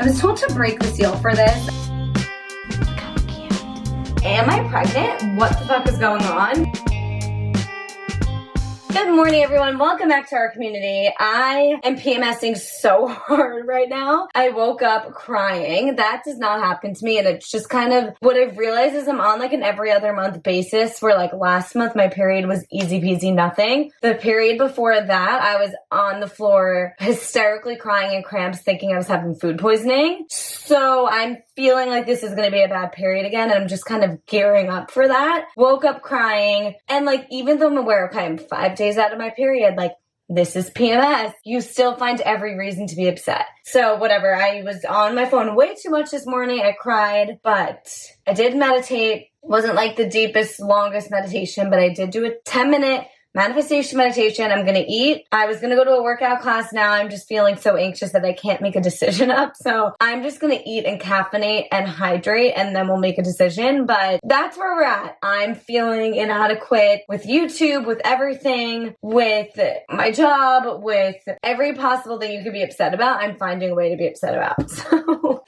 I was told to break the seal for this. Am I pregnant? What the fuck is going on? Good morning, everyone. Welcome back to our community. I am PMSing so hard right now. I woke up crying. That does not happen to me, and it's just kind of what I've realized is I'm on like an every other month basis where like last month my period was easy peasy nothing. The period before that, I was on the floor hysterically crying in cramps thinking I was having food poisoning. So I'm feeling like this is going to be a bad period again, and I'm just kind of gearing up for that. Woke up crying, and like even though I'm aware, okay, I'm 5 days out of my period, like this is PMS, you still find every reason to be upset. So whatever, I was on my phone way too much this morning. I cried, but I did meditate. Wasn't like the deepest, longest meditation, but I did do a 10-minute manifestation meditation. I'm going to eat. I was going to go to a workout class. Now I'm just feeling so anxious that I can't make a decision up. So I'm just going to eat and caffeinate and hydrate, and then we'll make a decision. But that's where we're at. I'm feeling inadequate with YouTube, with everything, with my job, with every possible thing you could be upset about. I'm finding a way to be upset about. So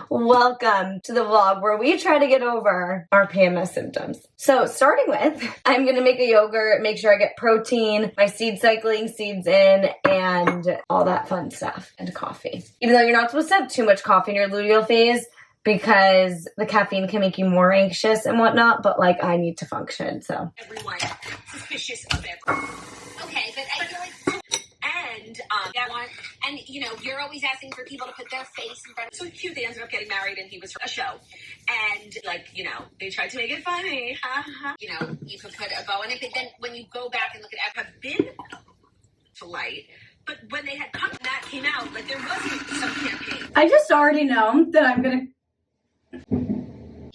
welcome to the vlog where we try to get over our PMS symptoms. So starting with, I'm going to make a yogurt, make sure I get protein, my seed cycling seeds in, and all that fun stuff, and coffee. Even though you're not supposed to have too much coffee in your luteal phase because the caffeine can make you more anxious and whatnot, but like I need to function, so. Everyone suspicious of everything. Okay, but I feel like, and that one, and you know, you're always asking for people to put their face in front. So cute, they ended up getting married, and he was a show, and like, you know, they tried to make it funny. You know, you could put a bow on it, but then when you go back and look at it, have been to light. But when they had come, that came out, like there wasn't some campaign. I just already know that I'm gonna.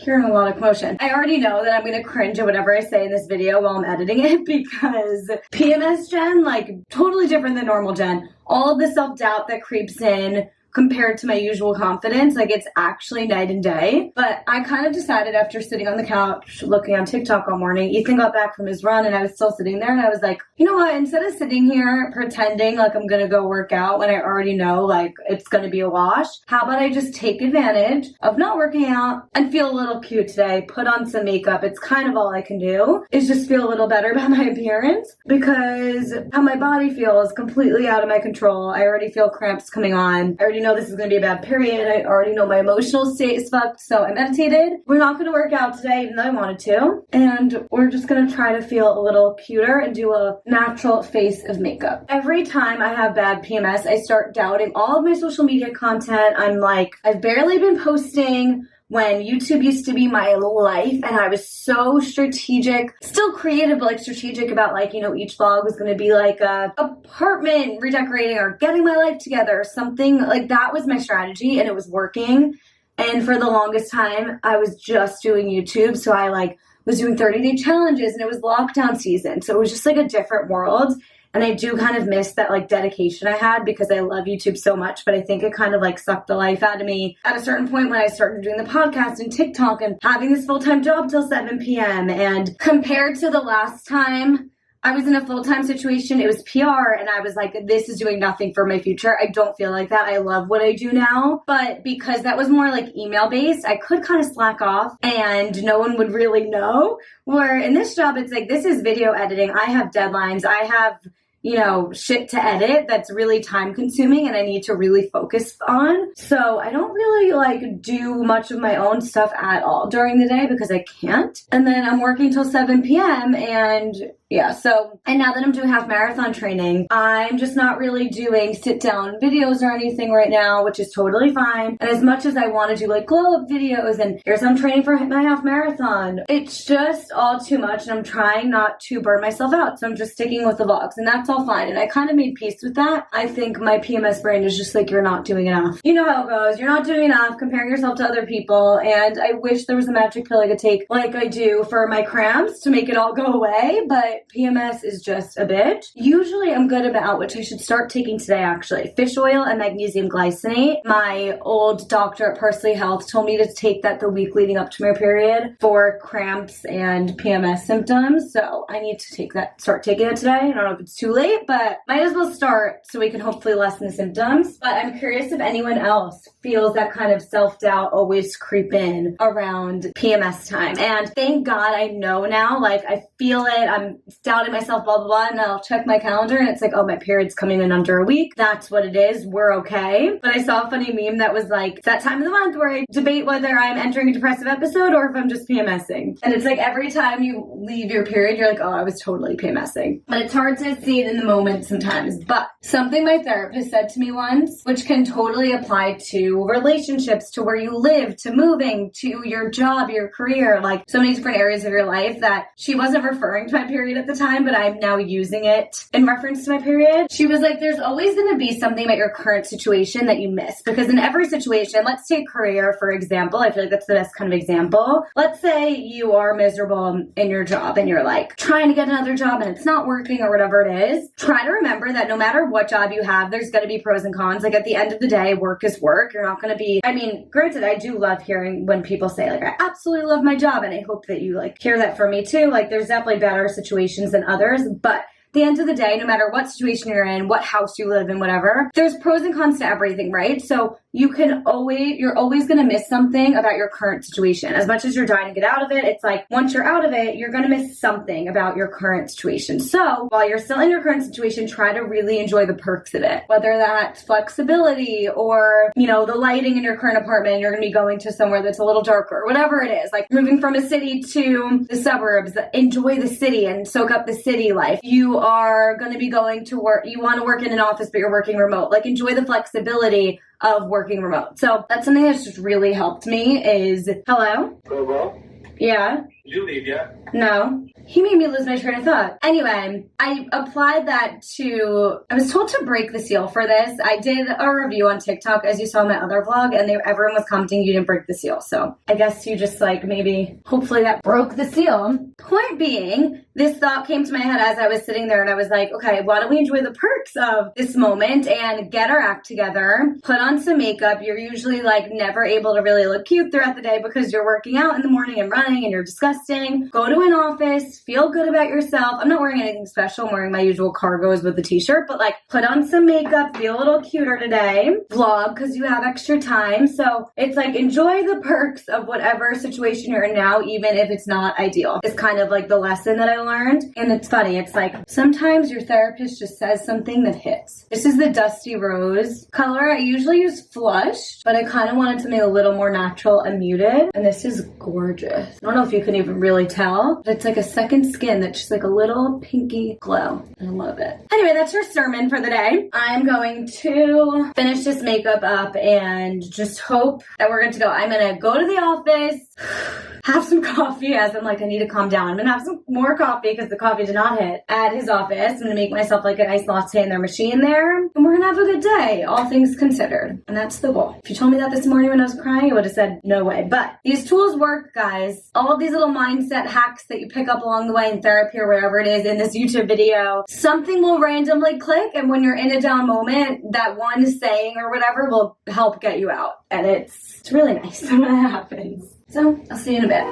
Hearing a lot of commotion. I already know that I'm going to cringe at whatever I say in this video while I'm editing it because PMS Jen, like totally different than normal Jen. All of the self-doubt that creeps in compared to my usual confidence, like it's actually night and day. But I kind of decided after sitting on the couch looking on TikTok all morning, Ethan got back from his run and I was still sitting there and I was like, you know what, instead of sitting here pretending like I'm gonna go work out when I already know like it's gonna be a wash, how about I just take advantage of not working out and feel a little cute today, put on some makeup. It's kind of all I can do is just feel a little better about my appearance because how my body feels completely out of my control. I already feel cramps coming on. I already know this is going to be a bad period. I already know my emotional state is fucked, so I meditated. We're not going to work out today, even though I wanted to, and we're just going to try to feel a little cuter and do a natural face of makeup. Every time I have bad PMS, I start doubting all of my social media content. I'm like, I've barely been posting when YouTube used to be my life and I was so strategic, still creative, but like strategic about like, you know, each vlog was going to be like a apartment redecorating or getting my life together or something. Like that was my strategy and it was working. And for the longest time, I was just doing YouTube. So I like was doing 30-day challenges and it was lockdown season. So it was just like a different world. And I do kind of miss that like dedication I had because I love YouTube so much, but I think it kind of like sucked the life out of me at a certain point when I started doing the podcast and TikTok and having this full-time job till 7 p.m. And compared to the last time I was in a full-time situation, it was PR and I was like, this is doing nothing for my future. I don't feel like that. I love what I do now. But because that was more like email-based, I could kind of slack off and no one would really know. Where in this job, it's like, this is video editing. I have deadlines. I have, you know, shit to edit that's really time consuming and I need to really focus on. So I don't really like do much of my own stuff at all during the day because I can't. And then I'm working till 7 p.m. and yeah, so, and now that I'm doing half marathon training, I'm just not really doing sit down videos or anything right now, which is totally fine. And as much as I want to do like glow up videos and here's I'm training for my half marathon, it's just all too much and I'm trying not to burn myself out. So I'm just sticking with the vlogs and that's all fine. And I kind of made peace with that. I think my PMS brain is just like, you're not doing enough. You know how it goes. You're not doing enough, comparing yourself to other people. And I wish there was a magic pill I could take like I do for my cramps to make it all go away, but PMS is just a bitch. Usually I'm good about, which I should start taking today actually, fish oil and magnesium glycinate. My old doctor at Parsley Health told me to take that the week leading up to my period for cramps and PMS symptoms. So I need to start taking it today. I don't know if it's too late, but might as well start so we can hopefully lessen the symptoms. But I'm curious if anyone else feels that kind of self-doubt always creep in around PMS time. And thank God I know now, like I feel it, I'm doubting myself, blah, blah, blah, and I'll check my calendar and it's like, oh, my period's coming in under a week. That's what it is. We're okay. But I saw a funny meme that was like, it's that time of the month where I debate whether I'm entering a depressive episode or if I'm just PMSing. And it's like every time you leave your period, you're like, oh, I was totally PMSing. But it's hard to see it in the moment sometimes. But something my therapist said to me once, which can totally apply to relationships, to where you live, to moving, to your job, your career, like so many different areas of your life, that she wasn't referring to my period at the time, but I'm now using it in reference to my period. She was like, there's always going to be something about your current situation that you miss, because in every situation, let's take career, for example. I feel like that's the best kind of example. Let's say you are miserable in your job and you're like trying to get another job and it's not working or whatever it is. Try to remember that no matter what job you have, there's going to be pros and cons. Like at the end of the day, work is work. You're not going to be, I mean, granted, I do love hearing when people say like, I absolutely love my job. And I hope that you like hear that from me too. Like there's definitely better situations than others, but at the end of the day, no matter what situation you're in, what house you live in, whatever, there's pros and cons to everything, right? So you're always going to miss something about your current situation. As much as you're dying to get out of it, it's like once you're out of it, you're going to miss something about your current situation. So while you're still in your current situation, try to really enjoy the perks of it, whether that's flexibility or, you know, the lighting in your current apartment, you're going to be going to somewhere that's a little darker, whatever it is, like moving from a city to the suburbs. Enjoy the city and soak up the city life. You are going to be going to work, you want to work in an office, but you're working remote. Like enjoy the flexibility of working remote. So that's something that's just really helped me is, hello? Hello? Yeah? Did you leave yet? No. He made me lose my train of thought. Anyway, I applied that I was told to break the seal for this. I did a review on TikTok, as you saw in my other vlog, and everyone was commenting you didn't break the seal. So I guess you just like maybe, hopefully that broke the seal. Point being, this thought came to my head as I was sitting there and I was like, okay, why don't we enjoy the perks of this moment and get our act together, put on some makeup. You're usually like never able to really look cute throughout the day because you're working out in the morning and running and you're disgusting. Go to an office, feel good about yourself. I'm not wearing anything special. I'm wearing my usual cargos with a t-shirt, but like put on some makeup, feel a little cuter today, vlog because you have extra time. So it's like enjoy the perks of whatever situation you're in now, even if it's not ideal. It's kind of like the lesson that I learned. And it's funny. It's like sometimes your therapist just says something that hits. This is the Dusty Rose color. I usually use flush, but I kind of wanted something a little more natural and muted. And this is gorgeous. I don't know if you can even really tell, but it's like a second skin that's just like a little pinky glow. I love it. Anyway, that's your sermon for the day. I'm going to finish this makeup up and just hope that we're good to go. I'm going to go to the office, have some coffee as I'm like, I need to calm down. I'm going to have some more coffee because the coffee did not hit at his office. I'm going to make myself like a nice latte in their machine there. And we're going to have a good day, all things considered. And that's the goal. If you told me that this morning when I was crying, I would have said no way. But these tools work, guys. All of these little mindset hacks that you pick up along the way in therapy or whatever it is in this YouTube video, something will randomly click. And when you're in a down moment, that one saying or whatever will help get you out. And it's really nice when that happens. So I'll see you in a bit.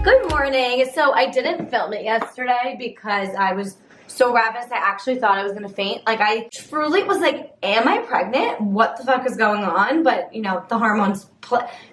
Good morning. So I didn't film it yesterday because I was so ravenous. I actually thought I was going to faint. Like I truly was like, am I pregnant? What the fuck is going on? But you know, the hormones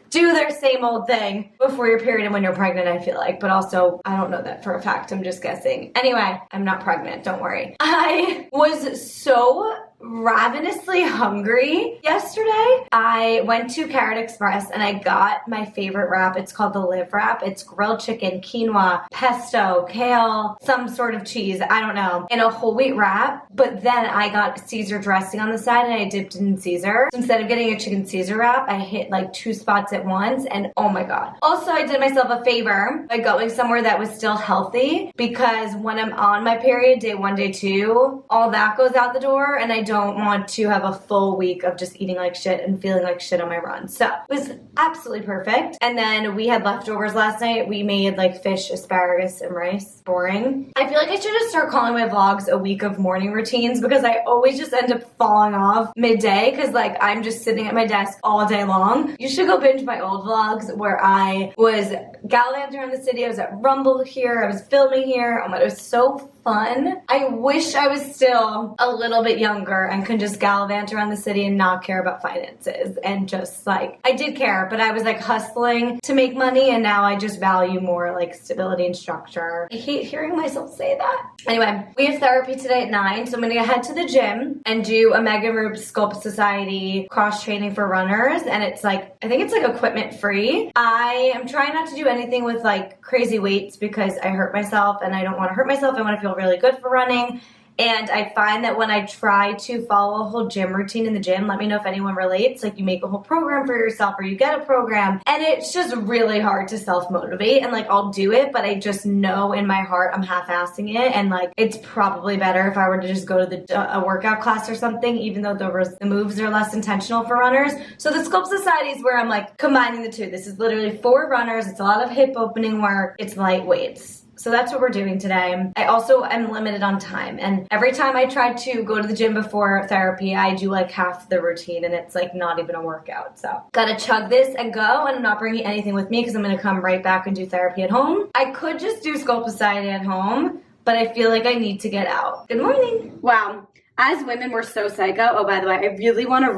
do their same old thing before your period and when you're pregnant, I feel like. But also, I don't know that for a fact. I'm just guessing. Anyway, I'm not pregnant. Don't worry. I was so ravenously hungry yesterday. I went to Carrot Express and I got my favorite wrap. It's called the Live wrap. It's grilled chicken, quinoa, pesto, kale, some sort of cheese, I don't know, in a whole wheat wrap. But then I got Caesar dressing on the side and I dipped it in Caesar. So instead of getting a chicken Caesar wrap, I hit like 2 spots at once and oh my God. Also, I did myself a favor by going somewhere that was still healthy, because when I'm on my period, day 1, day 2, all that goes out the door and I don't want to have a full week of just eating like shit and feeling like shit on my run. So it was absolutely perfect. And then we had leftovers last night. We made like fish, asparagus, and rice. Boring. I feel like I should just start calling my vlogs a week of morning routines, because I always just end up falling off midday because like I'm just sitting at my desk all day long. You should go binge my old vlogs where I was gallivanting around the city. I was at Rumble here. I was filming here. Oh my, it was so fun. I wish I was still a little bit younger and could just gallivant around the city and not care about finances, and just like, I did care, but I was like hustling to make money, and now I just value more like stability and structure. I hate hearing myself say that. Anyway, we have therapy today at 9, so I'm gonna head to the gym and do a Megan Roop Sculpt Society cross training for runners, and it's like, I think it's like equipment free. I am trying not to do anything with like crazy weights because I hurt myself and I don't want to hurt myself. I want to feel really good for running. And I find that when I try to follow a whole gym routine in the gym, let me know if anyone relates, like you make a whole program for yourself or you get a program, and it's just really hard to self-motivate. And like, I'll do it, but I just know in my heart I'm half-assing it, and like, it's probably better if I were to just go to a workout class or something, even though the moves are less intentional for runners. So the Sculpt Society is where I'm like combining the two. This is literally for runners. It's a lot of hip opening work. It's light weights. So that's what we're doing today. I also am limited on time, and every time I try to go to the gym before therapy, I do like half the routine and it's like not even a workout. So gotta chug this and go, and I'm not bringing anything with me because I'm gonna come right back and do therapy at home. I could just do Sculpt Society at home, but I feel like I need to get out. Good morning. Wow, as women, we're so psycho. Oh, by the way, I really wanna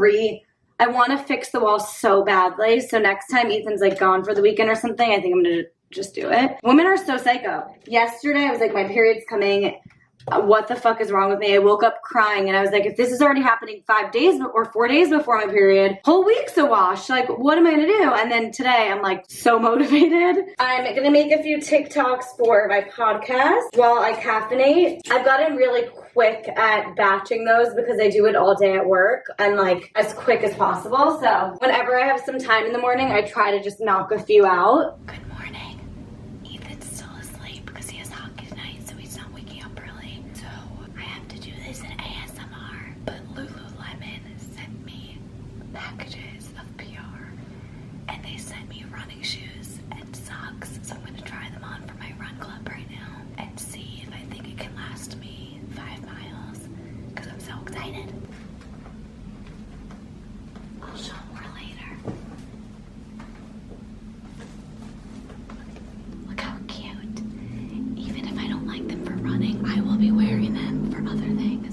I wanna fix the wall so badly. So next time Ethan's like gone for the weekend or something, I think I'm gonna just do it. Women are so psycho. Yesterday, I was like, my period's coming. What the fuck is wrong with me? I woke up crying and I was like, if this is already happening 5 days or 4 days before my period, whole week's a wash. Like, what am I gonna do? And then today, I'm like so motivated. I'm gonna make a few TikToks for my podcast while I caffeinate. I've gotten really quick at batching those because I do it all day at work and like as quick as possible. So whenever I have some time in the morning, I try to just knock a few out. Good morning. Packages of PR, and they sent me running shoes and socks, so I'm going to try them on for my run club right now and see if I think it can last me 5 miles, because I'm so excited. I'll show more later. Look how cute. Even if I don't like them for running, I will be wearing them for other things.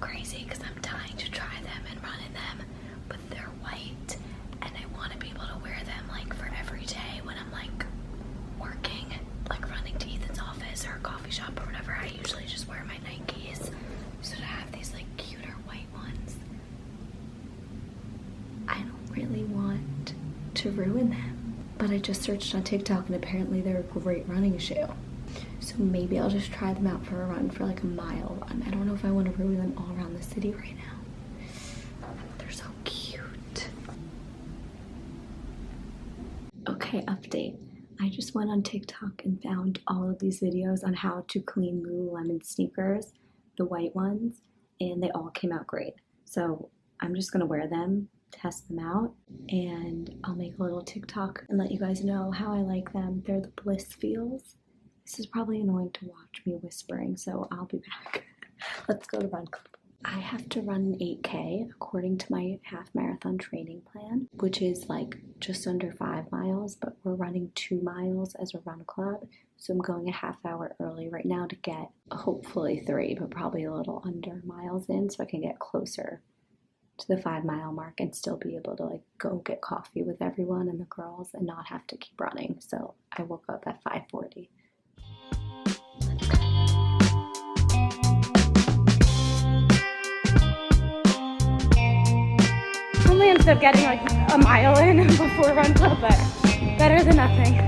Crazy because I'm dying to try them and run in them, but they're white and I want to be able to wear them like for every day when I'm like working, like running to Ethan's office or a coffee shop or whatever. I usually just wear my Nikes, so to have these like cuter white ones, I don't really want to ruin them. But I just searched on TikTok and apparently they're a great running shoe. So maybe I'll just try them out for a run, for like a mile run. I don't know if I want to ruin them all around the city right now. They're so cute. Okay, update. I just went on TikTok and found all of these videos on how to clean Lululemon sneakers, the white ones, and they all came out great. So I'm just gonna wear them, test them out, and I'll make a little TikTok and let you guys know how I like them. They're the Bliss Feels. This is probably annoying to watch me whispering, so I'll be back. Let's go to run club. I have to run an 8K according to my half marathon training plan, which is like just under 5 miles, but we're running 2 miles as a run club. So I'm going a half hour early right now to get hopefully 3, but probably a little under miles in so I can get closer to the 5-mile mark and still be able to like go get coffee with everyone and the girls and not have to keep running. So I woke up at 5:40. Only ended up getting like a mile in before run club, but better than nothing.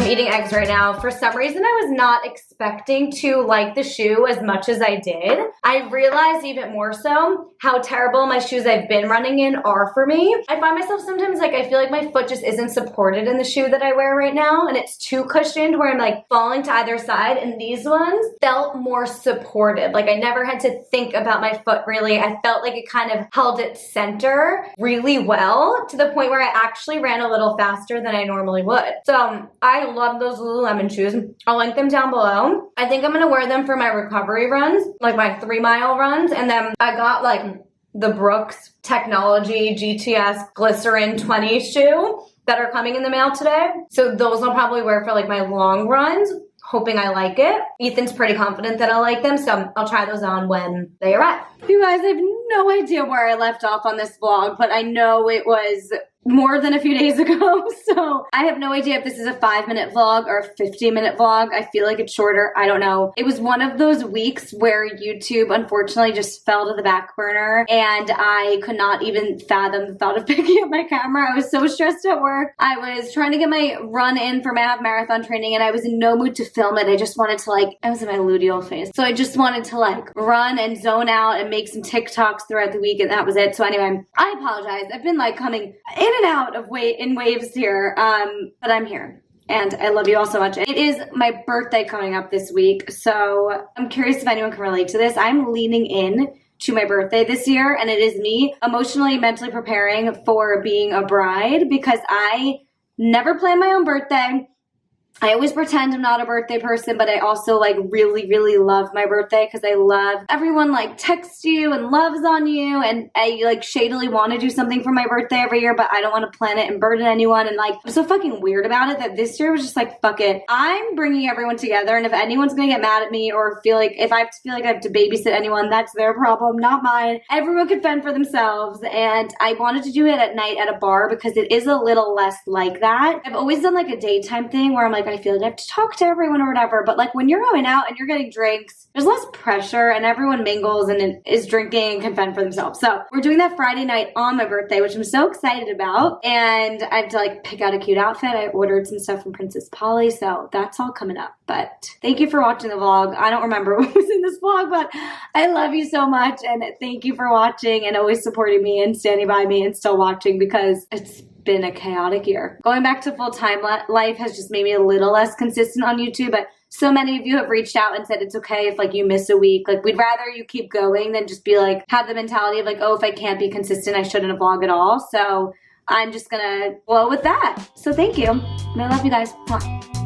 Eating eggs right now. For some reason, I was not expecting to like the shoe as much as I did. I realized even more so how terrible my shoes I've been running in are for me. I find myself sometimes like I feel like my foot just isn't supported in the shoe that I wear right now, and it's too cushioned where I'm like falling to either side, and these ones felt more supported. Like I never had to think about my foot really. I felt like it kind of held its center really well to the point where I actually ran a little faster than I normally would. So I love those Lululemon shoes. I'll link them down below. I think I'm gonna wear them for my recovery runs, like my 3-mile runs. And then I got like the Brooks Technology GTS Glycerin 20 shoe that are coming in the mail today. So those I'll probably wear for like my long runs, hoping I like it. Ethan's pretty confident that I'll like them, so I'll try those on when they arrive. You guys, I have no idea where I left off on this vlog, but I know it was more than a few days ago, so I have no idea if this is a 5-minute vlog or a 15-minute vlog. I feel like it's shorter. I don't know. It was one of those weeks where YouTube unfortunately just fell to the back burner, and I could not even fathom the thought of picking up my camera. I was so stressed at work. I was trying to get my run in for my half marathon training, and I was in no mood to film it. I just wanted to like, I was in my luteal phase, so I just wanted to like run and zone out and make some TikToks throughout the week, and that was it. So anyway, I apologize. I've been like coming in and out of in waves here, but I'm here. And I love you all so much. It is my birthday coming up this week, so I'm curious if anyone can relate to this. I'm leaning in to my birthday this year, and it is me emotionally, mentally preparing for being a bride because I never plan my own birthday. I always pretend I'm not a birthday person, but I also like really, really love my birthday because I love everyone like texts you and loves on you, and I like shadily want to do something for my birthday every year, but I don't want to plan it and burden anyone, and like I'm so fucking weird about it that this year was just like, fuck it. I'm bringing everyone together, and if anyone's gonna get mad at me or feel like if I feel like I have to babysit anyone, that's their problem, not mine. Everyone can fend for themselves, and I wanted to do it at night at a bar because it is a little less like that. I've always done like a daytime thing where I'm like, I feel like I have to talk to everyone or whatever, but like when you're going out and you're getting drinks, there's less pressure and everyone mingles and is drinking and can fend for themselves. So we're doing that Friday night on my birthday, which I'm so excited about, and I have to like pick out a cute outfit. I ordered some stuff from Princess Polly, so that's all coming up. But thank you for watching the vlog. I don't remember what was in this vlog, but I love you so much, and thank you for watching and always supporting me and standing by me and still watching because it's been a chaotic year. Going back to full-time life has just made me a little less consistent on YouTube, but so many of you have reached out and said it's okay if like you miss a week. Like we'd rather you keep going than just be like, have the mentality of like, oh, if I can't be consistent, I shouldn't vlog at all. So I'm just gonna blow with that. So thank you. And I love you guys. Mwah.